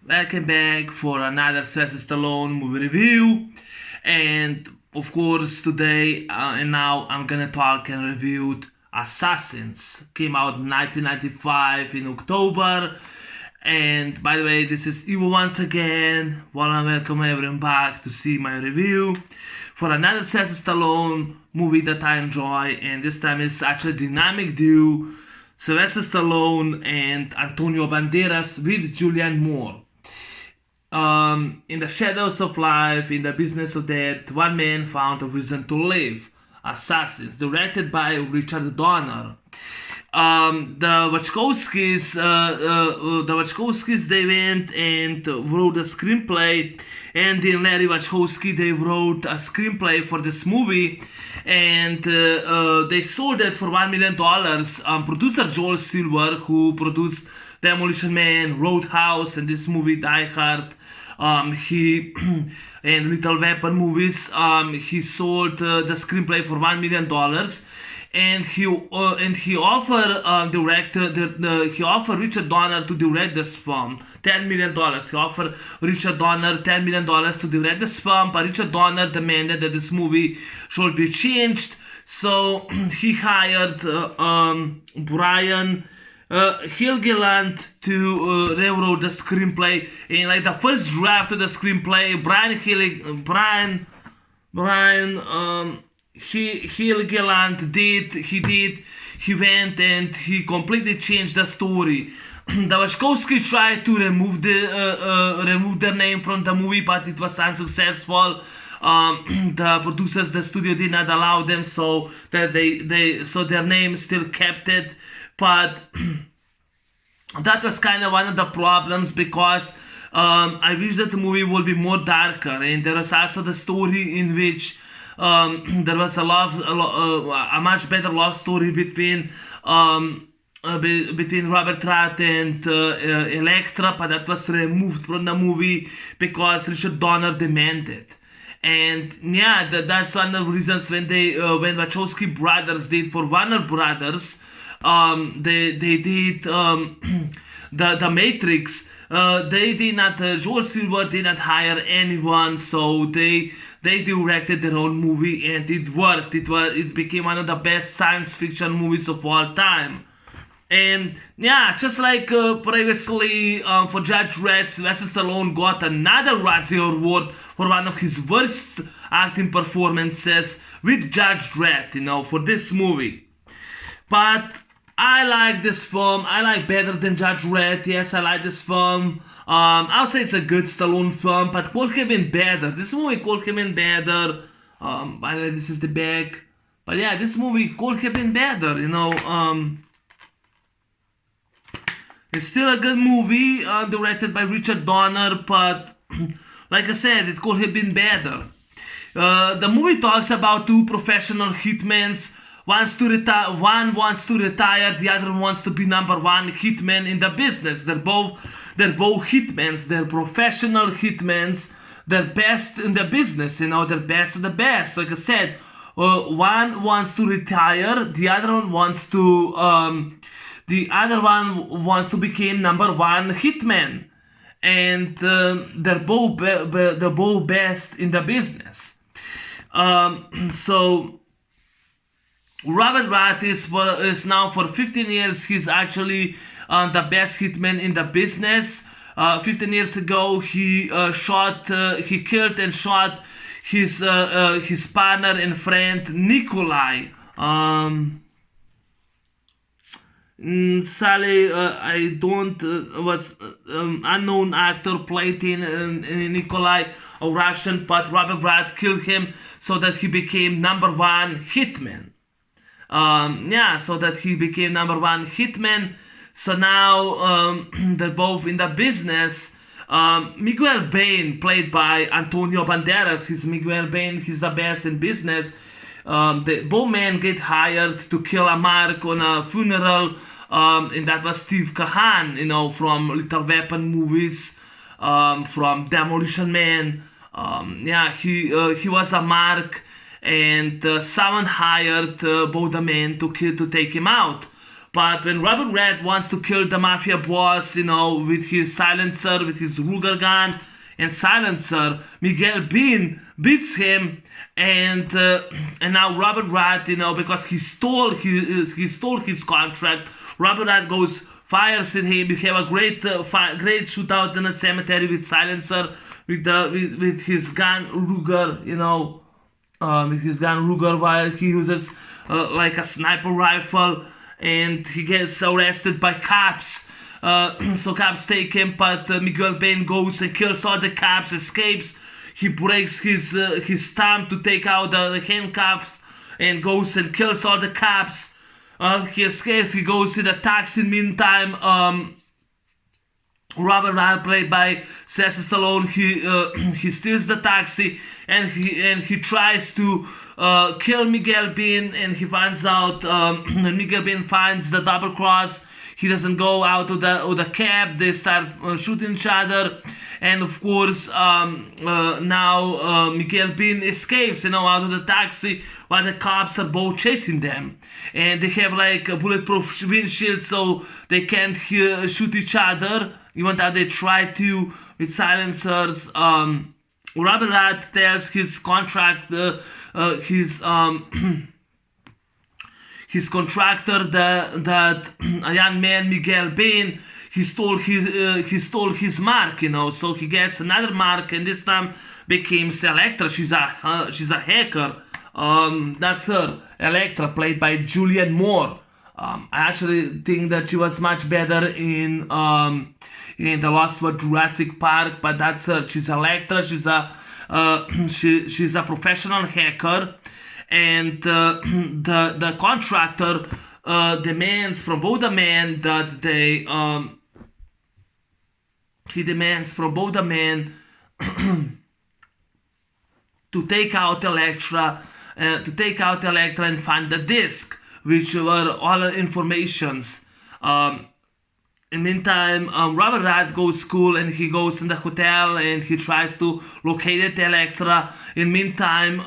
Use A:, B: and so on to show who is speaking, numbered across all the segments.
A: Welcome back for another Sylvester Stallone movie review. And of course, today and now I'm gonna talk and review Assassins. Came out in 1995 in October. And by the way, this is Ivo once again. Wanna welcome everyone back to see my review for another Sylvester Stallone movie that I enjoy. And this time it's actually a dynamic duo. Sylvester Stallone and Antonio Banderas with Julianne Moore. In the shadows of life, in the business of death, one man found a reason to live. Assassins, directed by Richard Donner. The Wachowskis, they went and wrote a screenplay, and then Larry Wachowski, they wrote a screenplay for this movie, and they sold it for $1 million. Producer Joel Silver, who produced Demolition Man, Roadhouse, and this movie Die Hard, he and Little Weapon movies. He sold the screenplay for $1 million, and he offered Richard Donner to direct this film. $10 million. He offered Richard Donner $10 million to direct this film, but Richard Donner demanded that this movie should be changed. So he hired Brian Helgeland to rewrote the screenplay. In like the first draft of the screenplay, Helgeland he went and he completely changed the story. The Wachowski tried to remove their name from the movie, but it was unsuccessful. The producers, the studio did not allow them, so that so their name still kept it. But that was kind of one of the problems, because I wish that the movie would be more darker, and there was also the story in which there was a much better love story between Robert Rath and Elektra, but that was removed from the movie because Richard Donner demanded. And yeah, that's one of the reasons when Wachowski brothers did for Warner Brothers, they did the Matrix. They did not. Joel Silver did not hire anyone, so they directed their own movie, and it worked. It became one of the best science fiction movies of all time. And yeah, just like previously for Judge Dredd, Sylvester Stallone got another Razzie Award for one of his worst acting performances with Judge Dredd, for this movie. But I like this film. I like better than Judge Dredd. Yes, I like this film. I'll say it's a good Stallone film, but could have been better. This movie could have been better. By the way, this is the back. But yeah, this movie could have been better, It's still a good movie, directed by Richard Donner, but like I said, it could have been better. The movie talks about two professional hitmen. One wants to retire, the other wants to be number one hitman in the business. They're both hitmen. They're professional hitmen. They're best in the business, they're best of the best. Like I said, one wants to retire, the other one wants to become number one hitman, and they're both best in the business. So Robert Rath is now for 15 years. He's actually the best hitman in the business. 15 years ago, he killed and shot his partner and friend Nikolai. Sally, I don't was unknown actor played in Nikolai, a Russian, but Robert Rath killed him so that he became number one hitman. So that he became number one hitman. So now they're both in the business. Miguel Bain, played by Antonio Banderas, he's Miguel Bain. He's the best in business. Both men get hired to kill a mark on a funeral, and that was Steve Kahan, from Little Weapon movies, from Demolition Man. He was a mark, and someone hired both the men to take him out. But when Robert Red wants to kill the mafia boss, with his silencer, with his Ruger gun and silencer, Miguel Bean beats him, and now Robert Rat, because he stole his contract. Robert Rat fires at him. You have a great shootout in a cemetery with silencer, with his gun Ruger, with his gun Ruger, while he uses like a sniper rifle, and he gets arrested by cops. So cops take him, but Miguel Bain goes and kills all the cops, escapes. He breaks his thumb to take out the handcuffs, and goes and kills all the cops. He escapes. He goes in a taxi. Meantime, Robert Rat, played by Sylvester Stallone, he steals the taxi, and he tries to kill Miguel Bean, and he finds out Miguel Bean finds the double cross. He doesn't go out of the cab. They start shooting each other, and of course now Miguel Bean escapes, out of the taxi, while the cops are both chasing them, and they have like a bulletproof windshield, so they can't shoot each other. Even though they try to with silencers. Robert Rat tells his his contractor that a young man, Miguel Bain, he stole his mark, so he gets another mark, and this time becomes Electra. She's a hacker. That's her, Electra, played by Julianne Moore. I actually think that she was much better in The Lost World Jurassic Park, but that's her. She's Electra. She's a professional hacker, and the contractor demands from both the men that he demands from both the men to take out Electra and find the disc, which were all the informations. In the meantime, Robert Rat goes school, and he goes in the hotel, and he tries to locate Electra. In the meantime,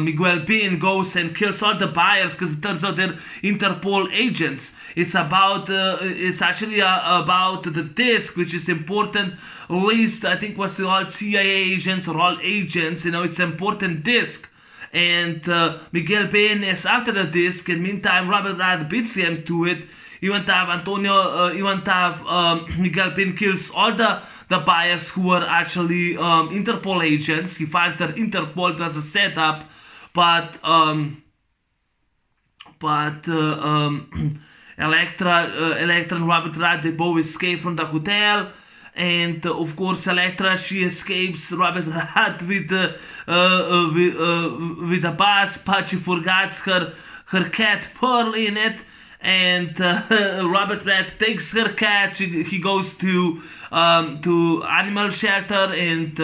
A: Miguel Bean goes and kills all the buyers, because it turns out they're Interpol agents. It's actually about the disc, which is important. At least I think was all CIA agents or all agents. It's an important disc. And Miguel Bain is after the disc, and meantime Robert Rat beats him to it. Miguel Bain kills all the buyers who were actually Interpol agents. He finds that Interpol was a setup, but Electra and Robert Rat, they both escape from the hotel. And of course, Electra, she escapes Robert Rat with a bus, but she forgets her cat Pearl in it. And Robert Rat takes her cat. He goes to animal shelter, and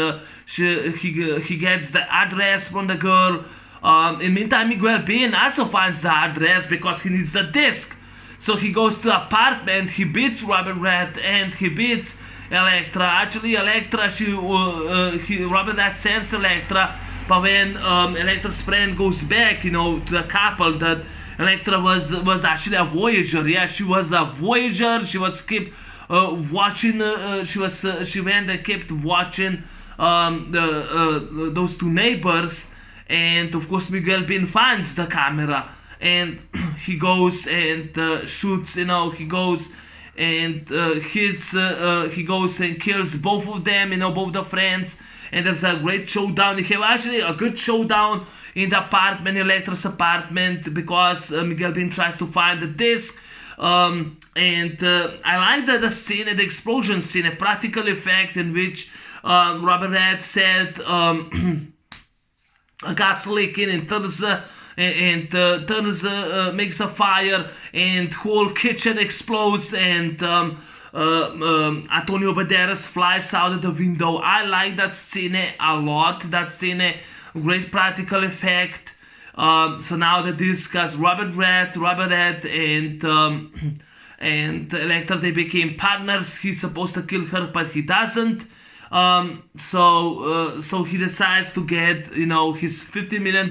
A: he gets the address from the girl. In the meantime, Miguel Bain also finds the address because he needs the disc. So he goes to the apartment. He beats Robert Rat, and he beats Electra. Actually, Electra, Robert Rat sends Electra, but when Electra's friend goes back, to the couple, that Electra was actually a Voyager. Yeah, she was a Voyager. She was kept watching. She went and kept watching those two neighbors, and of course Miguel Bain finds the camera, and he goes and shoots. He goes and hits. He goes and kills both of them. Both the friends, and there's a great showdown. They have actually a good showdown in the apartment, Electra's apartment, because Miguel Bain tries to find the disc. And I like the scene, the explosion scene, a practical effect in which Robert Rat said a gas leaking and makes a fire, and whole kitchen explodes, and Antonio Banderas flies out of the window. I like that scene a lot. That scene, great practical effect. So now the disc has Robert Rat, and Electra, they became partners. He's supposed to kill her, but he doesn't. So he decides to get his $50 million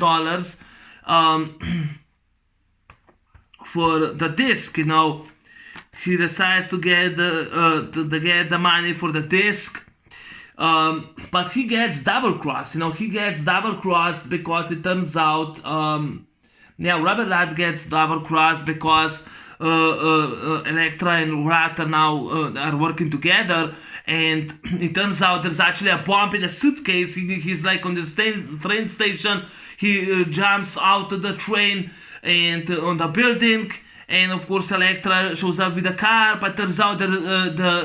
A: for the disc. He decides to get the money for the disc. But he gets double crossed. He gets double crossed because it turns out, Robert Rat gets double crossed because Elektra and Rat are now are working together, and it turns out there's actually a bomb in a suitcase. He's like on the train station. He jumps out of the train and on the building. And of course, Elektra shows up with a car, but turns out that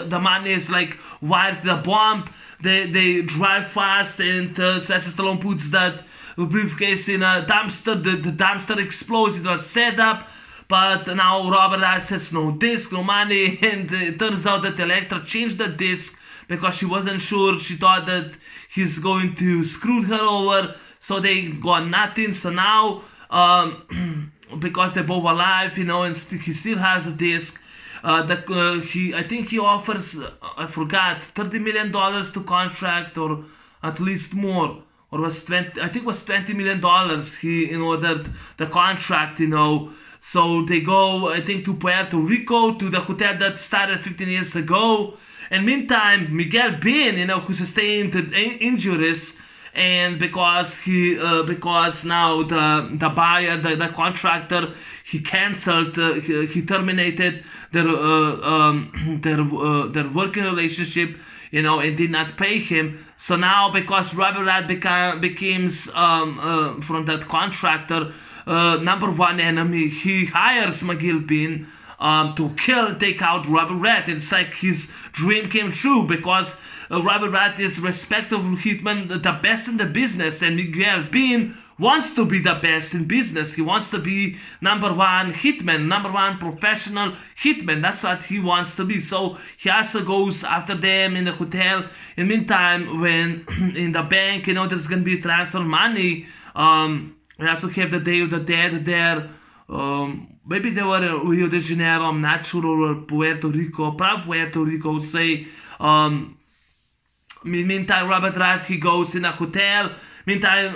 A: the money is like wired to the bomb. They drive fast, and Sylvester Stallone puts that briefcase in a dumpster. The dumpster explodes. It was set up, but now Robert has no disc, no money, and it turns out that Elektra changed the disc because she wasn't sure. She thought that he's going to screw her over, so they got nothing. So now, because they're both alive, and he still has a disc. I think he offers, I forgot, $30 million to contract, or at least more, or was 20. I think it was $20 million. He in order the contract, So they go, I think, to Puerto Rico, to the hotel that started 15 years ago. And meantime, Miguel Bean, who sustained injuries. And because now the buyer, the contractor, he cancelled, he terminated their working relationship, and did not pay him. So now, because Robert Rat becomes from that contractor number one enemy, he hires Miguel Bean to take out Robert Rat. It's like his dream came true, because Robert Rat is respectable hitman, the best in the business, and Miguel Bean wants to be the best in business. He wants to be number one hitman, number one professional hitman. That's what he wants to be. So he also goes after them in the hotel. In the meantime, when in the bank, there's going to be transfer money. We also have the Day of the Dead there. Maybe they were in Rio de Janeiro, I'm not sure, or Puerto Rico, probably Puerto Rico, say. Meantime, Robert Rat, he goes in a hotel. Meantime,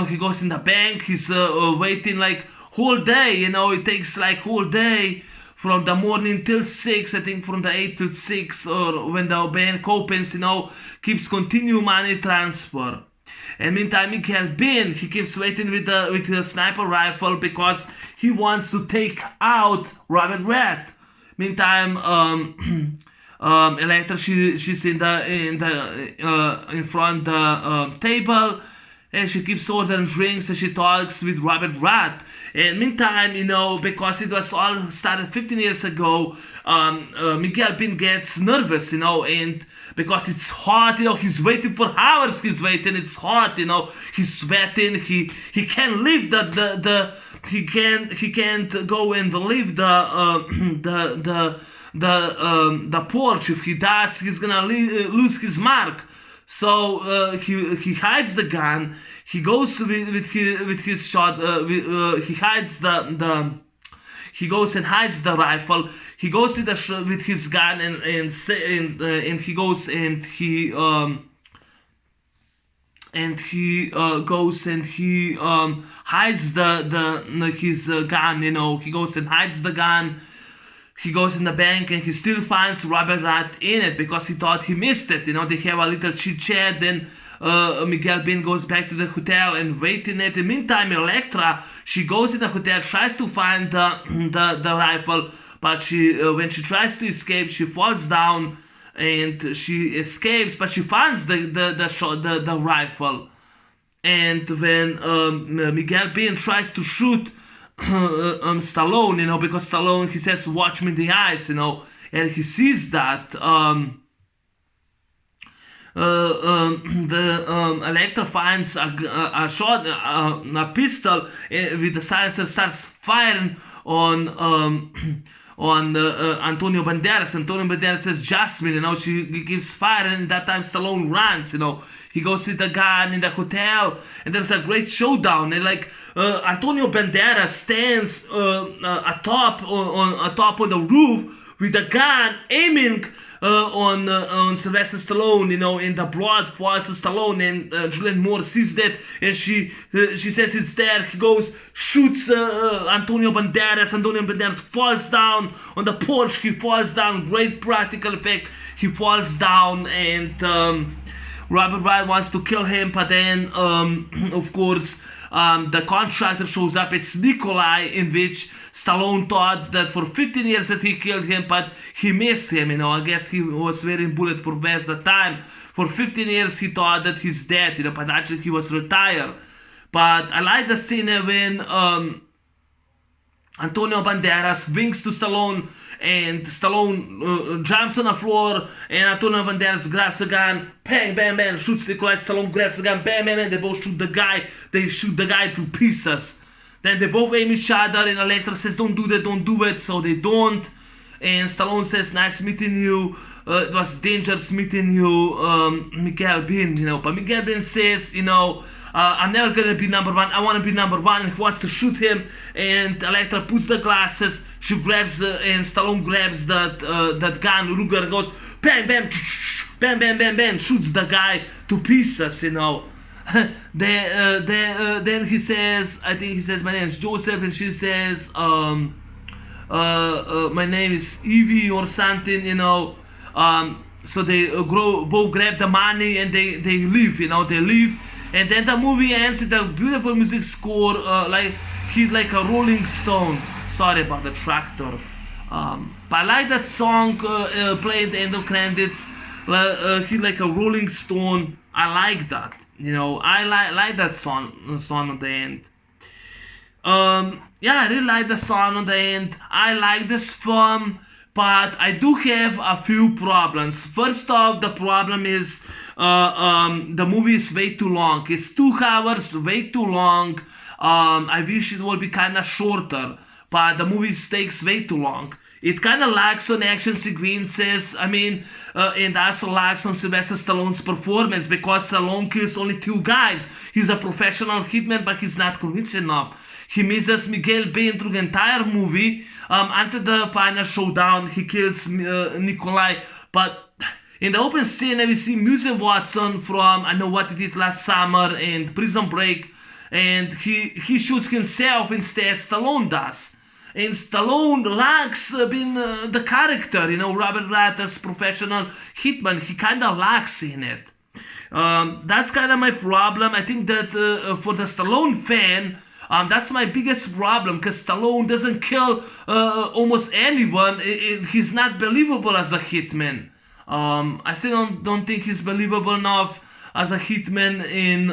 A: he goes in the bank. He's waiting like whole day. It takes like whole day from the morning till 6. I think from the 8 till 6, or when the bank opens. Keeps continue money transfer. And meantime, Miguel Bean, he keeps waiting with the sniper rifle because he wants to take out Robert Rat. Meantime, Elektra, she's in front the table, and she keeps ordering drinks, and she talks with Robert Rat. And meantime, because it was all started 15 years ago, Miguel Bean gets nervous, and because it's hot, he's waiting for hours. He's waiting. It's hot, He's sweating. He can't leave he can't go and leave the porch. If he does, he's gonna lose his mark. So he hides the gun. He goes with his shot. He hides he goes and hides the rifle. He goes with his gun and he goes and he goes and he hides his gun. He goes and hides the gun. He goes in the bank, and he still finds Robert Rat in it because he thought he missed it. They have a little chit chat. Then Miguel Bean goes back to the hotel and wait in it. In the meantime, Elektra, she goes in the hotel, tries to find the rifle, but when she tries to escape, she falls down and she escapes, but she finds the rifle. And when Miguel Bean tries to shoot Stallone, because Stallone, he says, "Watch me in the eyes," and he sees that. Elektra finds a shot, a pistol with the silencer, starts firing on Antonio Banderas. Antonio Banderas says, "Jasmine," she keeps firing, and that time Stallone runs, He goes with the gun in the hotel, and there's a great showdown. And Antonio Banderas stands atop on the roof with the gun, aiming on Sylvester Stallone, and the blood falls to Stallone, and Julianne Moore sees that, and she says it's there. He goes, shoots Antonio Banderas. Antonio Banderas falls down on the porch. He falls down. Great practical effect. He falls down, and Robert Wright wants to kill him, but then, of course, the contractor shows up. It's Nikolai, in which Stallone thought that for 15 years that he killed him, but he missed him. I guess he was wearing bulletproof vest at the time. For 15 years he thought that he's dead, but actually he was retired. But I like the scene when Antonio Banderas winks to Stallone, and Stallone jumps on the floor, and Antonio Banderas grabs a gun, bang, bang, bang, shoots Nikolai. Stallone grabs a gun, bang, bang, bang, they both shoot the guy. They shoot the guy to pieces. Then they both aim each other, and Electra says, don't do that, don't do it, so they don't. And Stallone says, nice meeting you, it was dangerous meeting you, Miguel Bin, But Miguel Bin says, I'm never gonna be number one, I wanna be number one, and he wants to shoot him, and Electra puts the glasses, she grabs, and Stallone grabs that gun, Ruger goes, bang, bang, bang, bang, bang, bang, shoots the guy to pieces, Then he says, I think he says, my name is Joseph, and she says, my name is Evie or something, So they both grab the money and they leave, they leave. And then the movie ends with a beautiful music score, like a Rolling Stone. Sorry about the tractor. But I like that song playing at the end of credits. Hit like a Rolling Stone. I like that. I like that song at the end. Yeah, I really like the song at the end. I like this film, but I do have a few problems. First off, the problem is the movie is way too long. It's 2 hours, way too long. I wish it would be kind of shorter, but the movie takes way too long. It kind of lacks on action sequences, and also lacks on Sylvester Stallone's performance, because Stallone kills only 2 guys. He's a professional hitman, but he's not convincing enough. He misses Miguel Bain through the entire movie. Until the final showdown, he kills Nikolai. But in the open scene, we see Muse Watson from I Know What He Did Last Summer and Prison Break, and he shoots himself instead. Stallone does. And Stallone lacks being the character, Robert Wright as professional hitman. He kind of lacks in it. That's kind of my problem. I think that for the Stallone fan, that's my biggest problem, because Stallone doesn't kill almost anyone. He's not believable as a hitman. I still don't think he's believable enough as a hitman in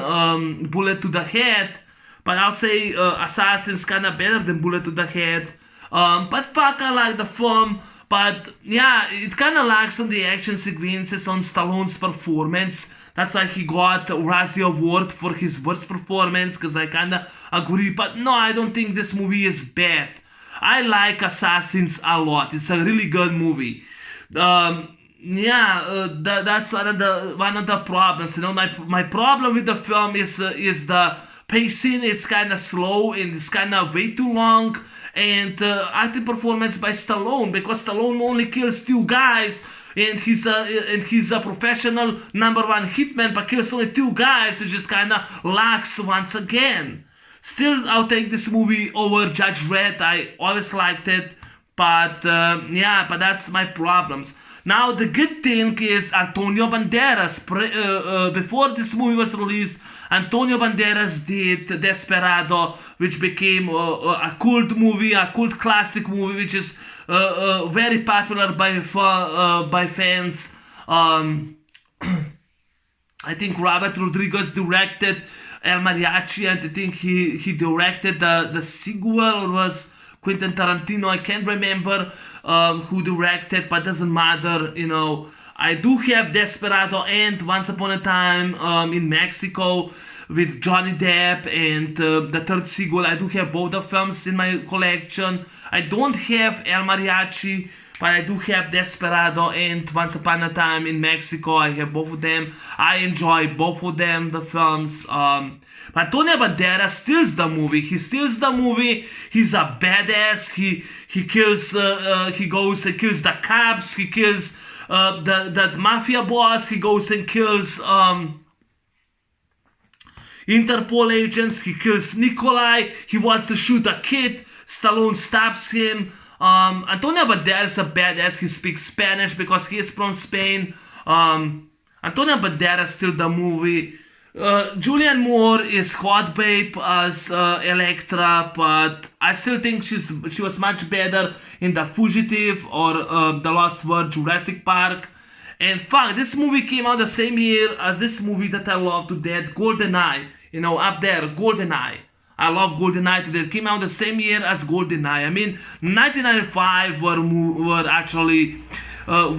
A: Bullet to the Head. But I'll say Assassin's kind of better than Bullet to the Head. But fuck, I like the film. But yeah, it kind of lacks on the action sequences, on Stallone's performance. That's why he got Razzie Award for his worst performance, because I kind of agree. But no, I don't think this movie is bad. I like Assassins a lot. It's a really good movie. That's one of the problems. My problem with the film is the pacing. It's kind of slow and it's kind of way too long. And acting performance by Stallone, because Stallone only kills 2 guys, and he's a professional #1 hitman, but kills only 2 guys. It just kind of lacks once again. Still, I'll take this movie over Judge Dredd. I always liked it, but but that's my problems. Now, the good thing is Antonio Banderas. Before this movie was released, Antonio Banderas did Desperado, which became a cult movie, a cult classic movie, which is very popular by fans. I think Robert Rodriguez directed El Mariachi, and I think he directed the sequel, or was Quentin Tarantino. I can't remember who directed, but doesn't matter. I do have Desperado and Once Upon a Time in Mexico with Johnny Depp, and the third sequel. I do have both the films in my collection. I don't have El Mariachi, but I do have Desperado and Once Upon a Time in Mexico. I have both of them. I enjoy both of them, the films. But Antonio Banderas steals the movie. He steals the movie. He's a badass. He kills. He kills the cops. He kills that mafia boss, he goes and kills Interpol agents. He kills Nikolai. He wants to shoot a kid. Stallone stops him. Antonio Banderas is a badass. He speaks Spanish because he is from Spain. Antonio Banderas still the movie. Julianne Moore is hot babe as Elektra, but I still think she was much better in The Fugitive or The Lost World, Jurassic Park. And fuck, this movie came out the same year as this movie that I love to death, GoldenEye. You know, up there, GoldenEye. I love GoldenEye to death. Came out the same year as GoldenEye. I mean, 1995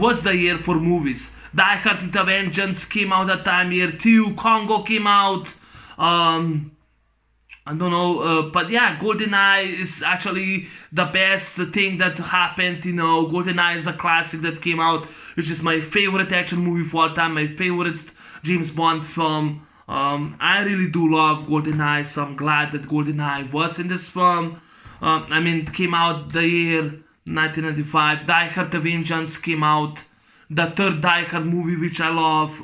A: was the year for movies. Die Hard with a Vengeance came out that time year too. Congo came out. I don't know, but yeah, GoldenEye is actually the best thing that happened. You know, GoldenEye is a classic that came out, which is my favorite action movie of all time, my favorite James Bond film. I really do love GoldenEye, so I'm glad that GoldenEye was in this film. I mean, it came out the year 1995. Die Hard with a Vengeance came out. The third Die Hard movie, which I love.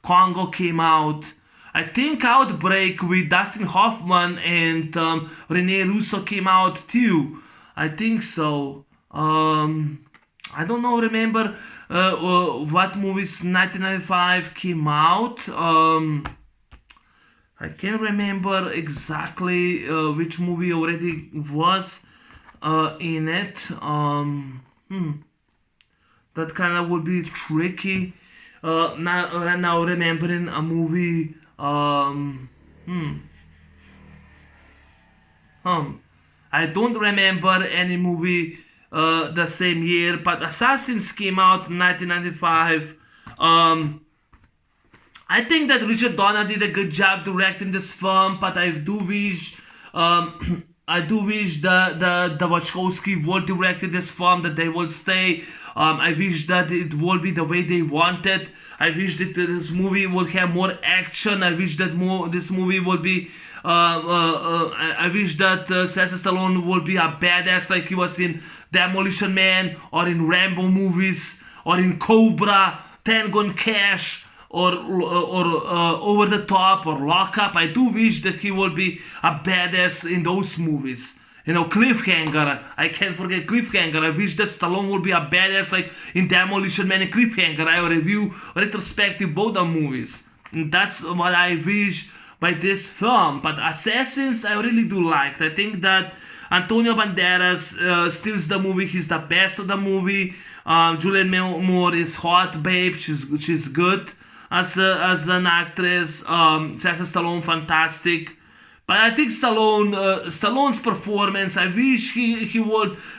A: Congo came out. I think Outbreak with Dustin Hoffman and Rene Russo came out too. I think so. I don't know, remember what movies 1995 came out. I can't remember exactly which movie already was in it. That kind of would be tricky. Right now remembering a movie. I don't remember any movie the same year, but Assassins came out in 1995. I think that Richard Donner did a good job directing this film, but I do wish the Wachowski would direct this film, that they will stay. I wish that it will be the way they wanted. I wish that this movie will have more action. I wish that this movie will be. I wish that Sylvester Stallone will be a badass like he was in Demolition Man or in Rambo movies or in Cobra, Tango and Cash, or Over the Top or Lock Up. I do wish that he will be a badass in those movies. You know, Cliffhanger. I can't forget Cliffhanger. I wish that Stallone would be a badass like in Demolition Man and Cliffhanger. I will review retrospective both the movies. And that's what I wish by this film. But Assassins, I really do like. I think that Antonio Banderas steals the movie. He's the best of the movie. Julianne Moore is hot, babe. She's good as an actress. Sylvester Stallone, fantastic. But I think Stallone's performance, I wish he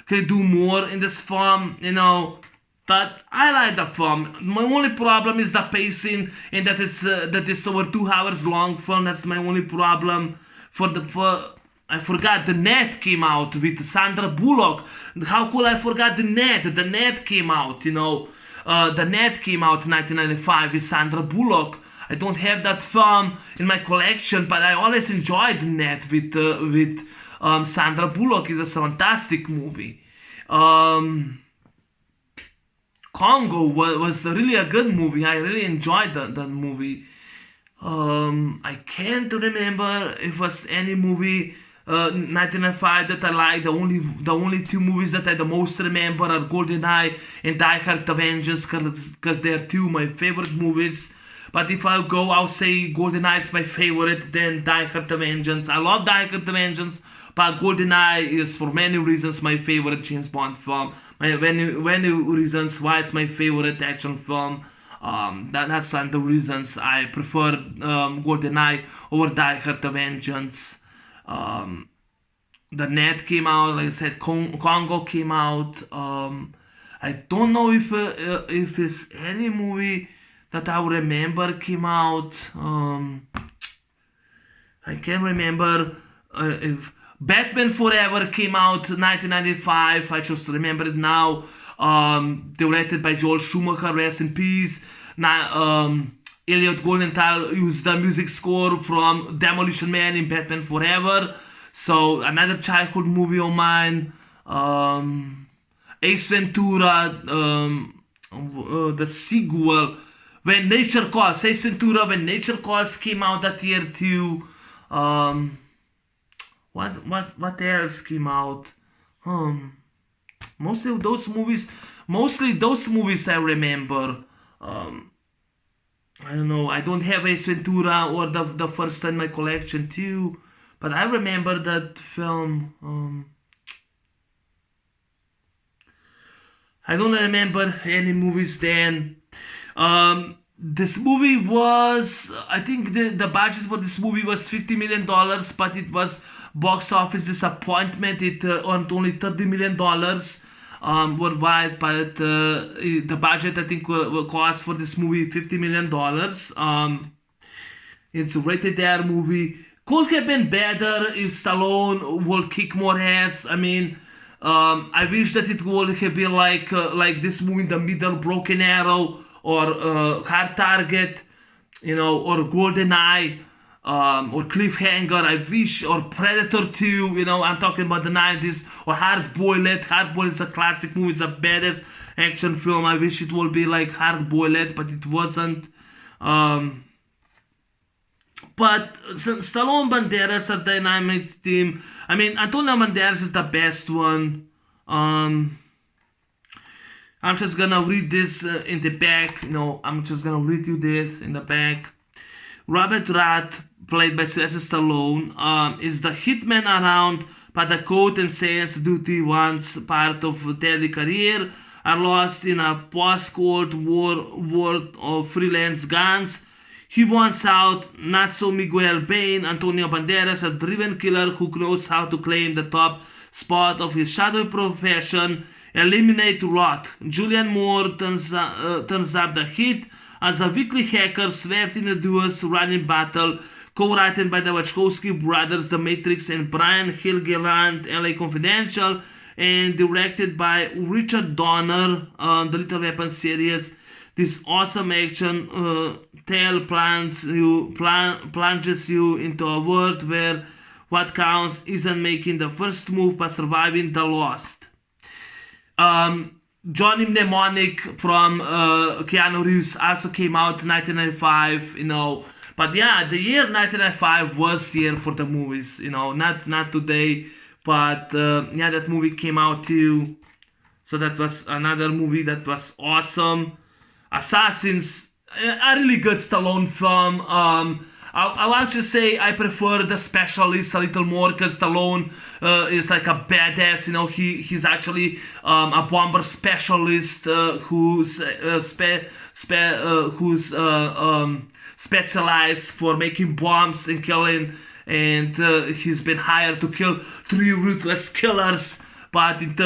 A: could do more in this film, you know. But I like the film. My only problem is the pacing, and that it's over 2 hours long film. That's my only problem. I forgot The Net came out with Sandra Bullock. How could I forget The Net? The Net came out, you know. The Net came out in 1995 with Sandra Bullock. I don't have that film in my collection, but I always enjoyed The Net with Sandra Bullock. It's a fantastic movie. Congo was really a good movie. I really enjoyed that movie. I can't remember if it was any movie 1995 that I liked. The only two movies that I the most remember are GoldenEye and Die Hard: The Vengeance, because they are two my favorite movies. But if I'll say GoldenEye is my favorite, then Die Hard: The Vengeance. I love Die Hard: The Vengeance, but GoldenEye is for many reasons my favorite James Bond film. Many reasons why it's my favorite action film. That's one of the reasons I prefer GoldenEye over Die Hard: The Vengeance. The Net came out, like I said, Congo came out. I don't know if it's any movie that I remember came out. I can't remember if Batman Forever came out 1995. I just remember it now. Directed by Joel Schumacher, rest in peace. Elliot Goldenthal used the music score from Demolition Man in Batman Forever. So another childhood movie of mine. Ace Ventura, the sequel, When Nature Calls. Ace Ventura, When Nature Calls came out that year too. Um, what else came out? Um, mostly those movies I remember. Um, I don't know. I don't have Ace Ventura or the first in my collection too, but I remember that film. I don't remember any movies then. This movie was, I think the budget for this movie was $50 million, but it was box office disappointment. It earned only $30 million worldwide, but the budget I think cost for this movie $50 million. It's a rated R movie. Could have been better if Stallone would kick more ass. I mean, I wish that it would have been like this movie in the middle, Broken Arrow or Hard Target, or Golden Eye, or Cliffhanger. I wish, or Predator 2. I'm talking about the 90s, or Hard Boiled. Hard Boiled is a classic movie. It's a badass action film. I wish it would be like Hard Boiled, but it wasn't. But Stallone Banderas are dynamic team. I mean, Antonio Banderas is the best one. I'm just gonna read this in the back. I'm just gonna read you this in the back. Robert Rath, played by Sylvester Stallone, is the hitman around, but the code and sales duty once part of daily career are lost in a post-Cold War world of freelance guns. He wants out, not so Miguel Bain, Antonio Banderas, a driven killer who knows how to claim the top spot of his shadowy profession, eliminate Roth. Julianne Moore turns up the heat as a weekly hacker swept in a duo's running battle, co-written by the Wachowski brothers, The Matrix, and Brian Helgeland, LA Confidential, and directed by Richard Donner, the Little Weapon series. This awesome action tale plunges you into a world where what counts isn't making the first move but surviving the lost. Johnny Mnemonic from Keanu Reeves also came out in 1995, But yeah, the year 1995 was the year for the movies, not today. But yeah, that movie came out too. So that was another movie that was awesome. Assassins, a really good Stallone film. I want to say I prefer The Specialist a little more because Stallone is like a badass. He's actually a bomber specialist who's specialized for making bombs and killing. And he's been hired to kill 3 ruthless killers. But it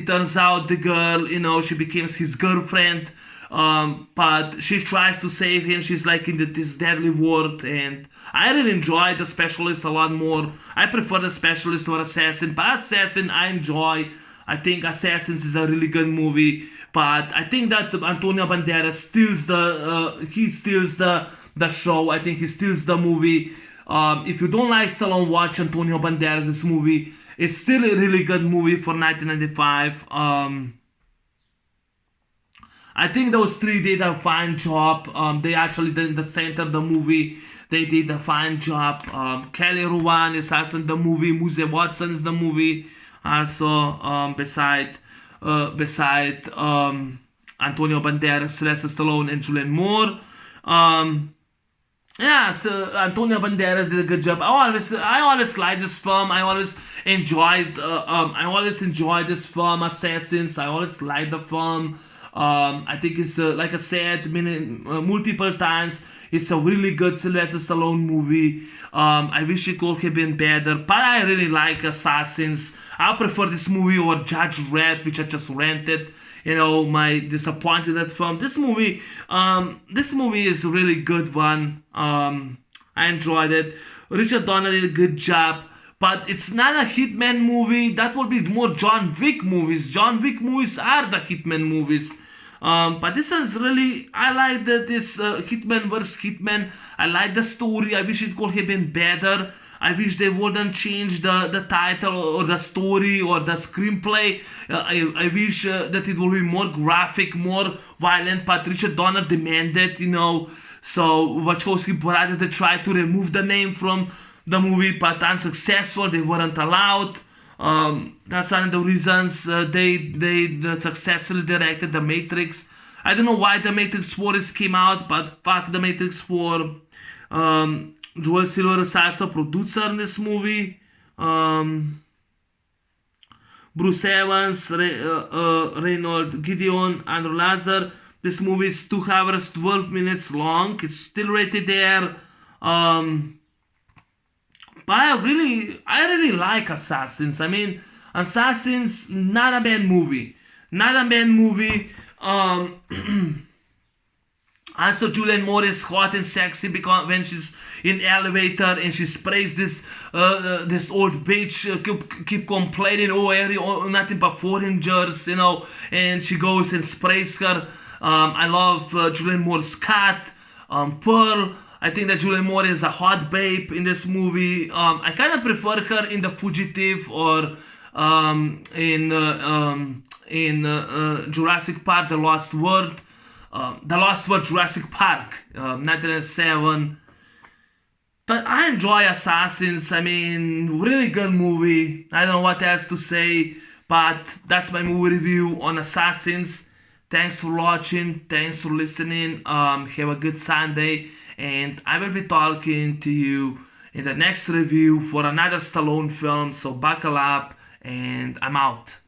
A: turns out the girl, she becomes his girlfriend. But she tries to save him. She's like in this deadly world, and I really enjoy The Specialist a lot more. I prefer The Specialist or Assassin, but Assassin I enjoy. I think Assassins is a really good movie, but I think that Antonio Banderas steals the show. I think he steals the movie. If you don't like Stallone, watch Antonio Banderas' movie. It's still a really good movie for 1995. I think those 3 did a fine job. They actually did the center of the movie. They did a fine job. Kelly Ruan is also in the movie. Muse Watson is the movie. Also, beside Antonio Banderas, Sylvester Stallone, and Julianne Moore. Yeah, so Antonio Banderas did a good job. I always like this film. I always enjoyed this film, Assassins. I always liked the film. I think it's like I said multiple times. It's a really good Sylvester Stallone movie. I wish it could have been better, but I really like Assassins. I prefer this movie over Judge Dredd, which I just rented. My disappointed that film. This movie is a really good one. I enjoyed it. Richard Donner did a good job, but it's not a Hitman movie. That would be more John Wick movies. John Wick movies are the Hitman movies. But this one's really, I like this Hitman vs. Hitman. I like the story. I wish it could have been better. I wish they wouldn't change the title or the story or the screenplay. I wish that it will be more graphic, more violent, but Richard Donner demanded, So Wachowski brothers, they tried to remove the name from the movie, but unsuccessful. They weren't allowed. That's one of the reasons they successfully directed The Matrix. I don't know why The Matrix 4 came out, but fuck The Matrix 4. Joel Silver is also a producer in this movie. Bruce Evans, Reynold Gideon, Andrew Lazar. This movie is 2 hours 12 minutes long. It's still rated there. But I really like Assassins. I mean, Assassins, not a bad movie. Not a bad movie. Also, Julianne Moore is hot and sexy because when she's in the elevator and she sprays this old bitch, keep complaining, nothing but foreigners, and she goes and sprays her. I love Julianne Moore's cat, Pearl. I think that Julianne Moore is a hot babe in this movie. I kind of prefer her in The Fugitive or in Jurassic Park: The Lost World. The Lost World Jurassic Park, 1997. But I enjoy Assassins. I mean, really good movie. I don't know what else to say, but that's my movie review on Assassins. Thanks for watching. Thanks for listening. Have a good Sunday. And I will be talking to you in the next review for another Stallone film. So buckle up and I'm out.